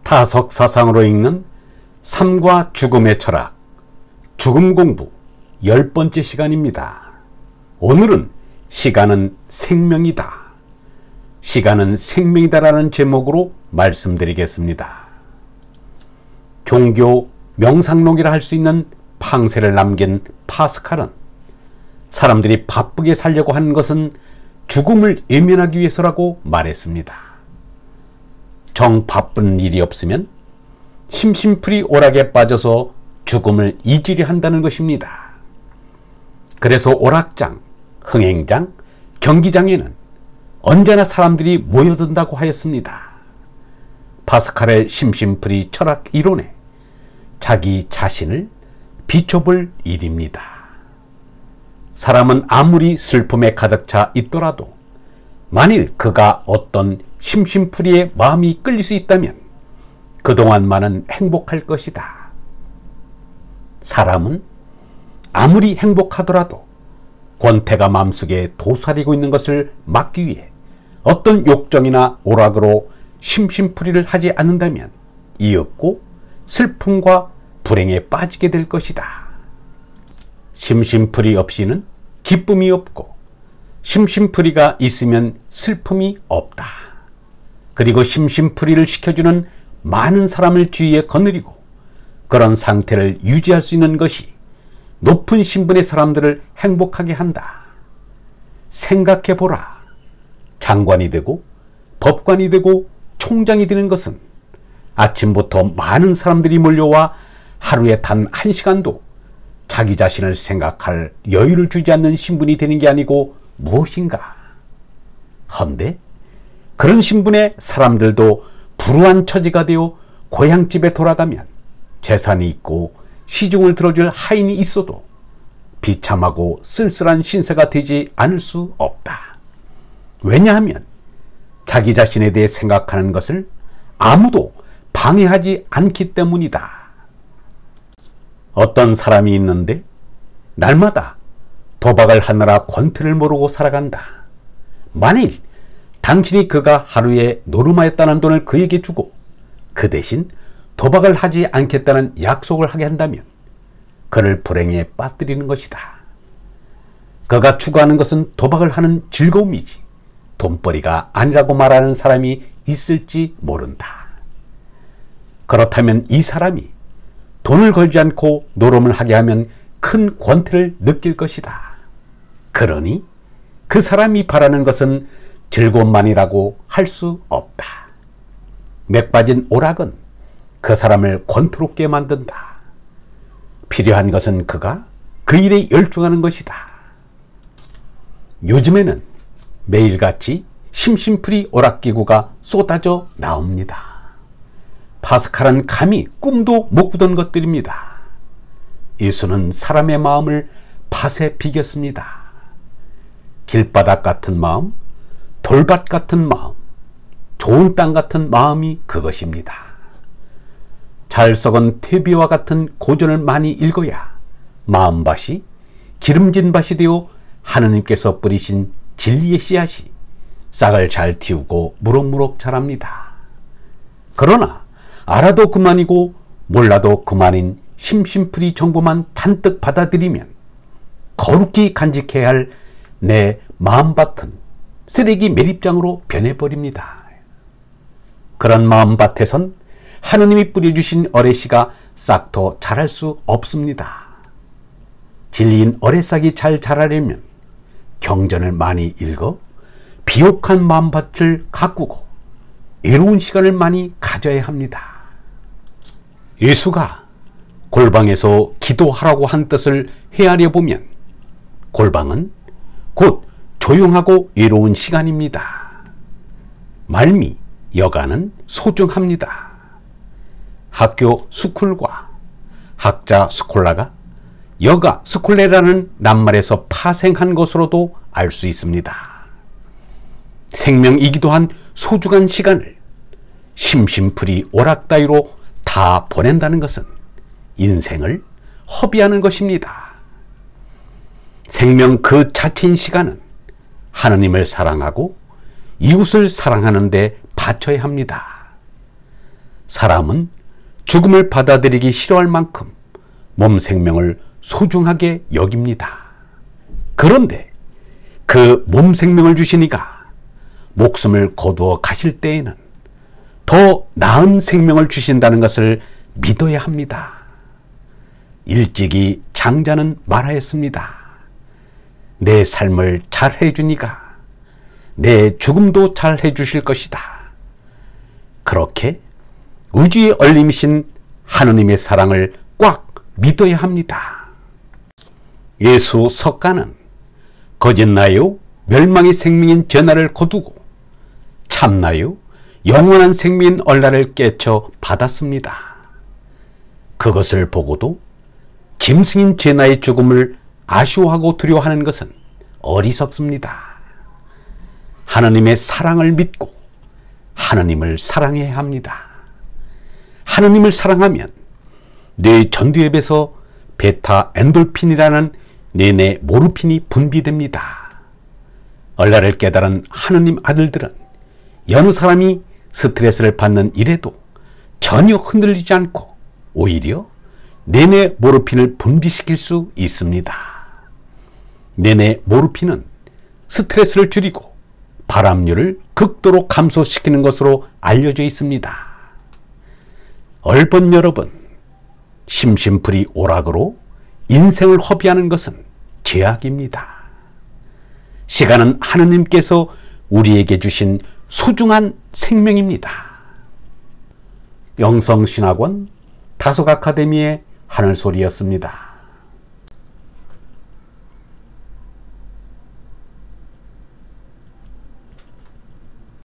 타석 사상으로 읽는 삶과 죽음의 철학, 죽음 공부 10번째 시간입니다. 오늘은 시간은 생명이다. 시간은 생명이다라는 제목으로 말씀드리겠습니다. 종교 명상록이라 할 수 있는 팡세를 남긴 파스칼은 사람들이 바쁘게 살려고 하는 것은 죽음을 예면하기 위해서라고 말했습니다. 정 바쁜 일이 없으면 심심풀이 오락에 빠져서 죽음을 잊으려 한다는 것입니다. 그래서 오락장, 흥행장, 경기장에는 언제나 사람들이 모여든다고 하였습니다. 파스칼의 심심풀이 철학 이론에 자기 자신을 비춰볼 일입니다. 사람은 아무리 슬픔에 가득 차 있더라도 만일 그가 어떤 심심풀이에 마음이 끌릴 수 있다면 그동안만은 행복할 것이다. 사람은 아무리 행복하더라도 권태가 마음속에 도사리고 있는 것을 막기 위해 어떤 욕정이나 오락으로 심심풀이를 하지 않는다면 이윽고 슬픔과 불행에 빠지게 될 것이다. 심심풀이 없이는 기쁨이 없고 심심풀이가 있으면 슬픔이 없다. 그리고 심심풀이를 시켜주는 많은 사람을 주위에 거느리고 그런 상태를 유지할 수 있는 것이 높은 신분의 사람들을 행복하게 한다. 생각해보라. 장관이 되고 법관이 되고 총장이 되는 것은 아침부터 많은 사람들이 몰려와 하루에 단 1시간도 자기 자신을 생각할 여유를 주지 않는 신분이 되는 게 아니고 무엇인가? 헌데 그런 신분의 사람들도 불우한 처지가 되어 고향집에 돌아가면 재산이 있고 시중을 들어줄 하인이 있어도 비참하고 쓸쓸한 신세가 되지 않을 수 없다. 왜냐하면 자기 자신에 대해 생각하는 것을 아무도 방해하지 않기 때문이다. 어떤 사람이 있는데 날마다 도박을 하느라 권태를 모르고 살아간다. 만일 당신이 그가 하루에 노름하였다는 돈을 그에게 주고 그 대신 도박을 하지 않겠다는 약속을 하게 한다면 그를 불행에 빠뜨리는 것이다. 그가 추구하는 것은 도박을 하는 즐거움이지 돈벌이가 아니라고 말하는 사람이 있을지 모른다. 그렇다면 이 사람이 돈을 걸지 않고 노름을 하게 하면 큰 권태를 느낄 것이다. 그러니 그 사람이 바라는 것은 즐거움만이라고 할 수 없다. 맥 빠진 오락은 그 사람을 권투롭게 만든다. 필요한 것은 그가 그 일에 열중하는 것이다. 요즘에는 매일같이 심심풀이 오락기구가 쏟아져 나옵니다. 파스칼은 감히 꿈도 못 꾸던 것들입니다. 예수는 사람의 마음을 밭에 비겼습니다. 길바닥 같은 마음, 돌밭 같은 마음, 좋은 땅 같은 마음이 그것입니다. 잘 썩은 퇴비와 같은 고전을 많이 읽어야 마음밭이 기름진 밭이 되어 하느님께서 뿌리신 진리의 씨앗이 싹을 잘 틔우고 무럭무럭 자랍니다. 그러나 알아도 그만이고 몰라도 그만인 심심풀이 정보만 잔뜩 받아들이면 거룩히 간직해야 할 내 마음밭은 쓰레기 매립장으로 변해버립니다. 그런 마음밭에선 하느님이 뿌려주신 어레씨가 싹도 자랄 수 없습니다. 진리인 어레싹이 잘 자라려면 경전을 많이 읽어 비옥한 마음밭을 가꾸고 외로운 시간을 많이 가져야 합니다. 예수가 골방에서 기도하라고 한 뜻을 헤아려 보면 골방은 곧 조용하고 외로운 시간입니다. 말미, 여가는 소중합니다. 학교 스쿨과 학자 스콜라가 여가 스콜레라는 낱말에서 파생한 것으로도 알 수 있습니다. 생명이기도 한 소중한 시간을 심심풀이 오락 따위로 다 보낸다는 것은 인생을 허비하는 것입니다. 생명 그 자체인 시간은 하느님을 사랑하고 이웃을 사랑하는 데 바쳐야 합니다. 사람은 죽음을 받아들이기 싫어할 만큼 몸 생명을 소중하게 여깁니다. 그런데 그 몸 생명을 주신 이가 목숨을 거두어 가실 때에는 더 나은 생명을 주신다는 것을 믿어야 합니다. 일찍이 장자는 말하였습니다. 내 삶을 잘 해주니가 내 죽음도 잘 해주실 것이다. 그렇게 우주의 얼림이신 하느님의 사랑을 꽉 믿어야 합니다. 예수 석가는 거짓나요 멸망의 생명인 죄나를 거두고 참나요 영원한 생명인 얼라를 깨쳐 받았습니다. 그것을 보고도 짐승인 죄나의 죽음을 아쉬워하고 두려워하는 것은 어리석습니다. 하느님의 사랑을 믿고 하느님을 사랑해야 합니다. 하느님을 사랑하면 뇌 전두엽에서 베타 엔돌핀이라는 뇌내 모르핀이 분비됩니다. 얼라를 깨달은 하느님 아들들은 여느 사람이 스트레스를 받는 일에도 전혀 흔들리지 않고 오히려 뇌내 모르핀을 분비시킬 수 있습니다. 뇌내 모르핀은 스트레스를 줄이고 발암률을 극도로 감소시키는 것으로 알려져 있습니다. 얼번 여러분, 심심풀이 오락으로 인생을 허비하는 것은 죄악입니다. 시간은 하느님께서 우리에게 주신 소중한 생명입니다. 영성신학원 다속아카데미의 하늘소리였습니다.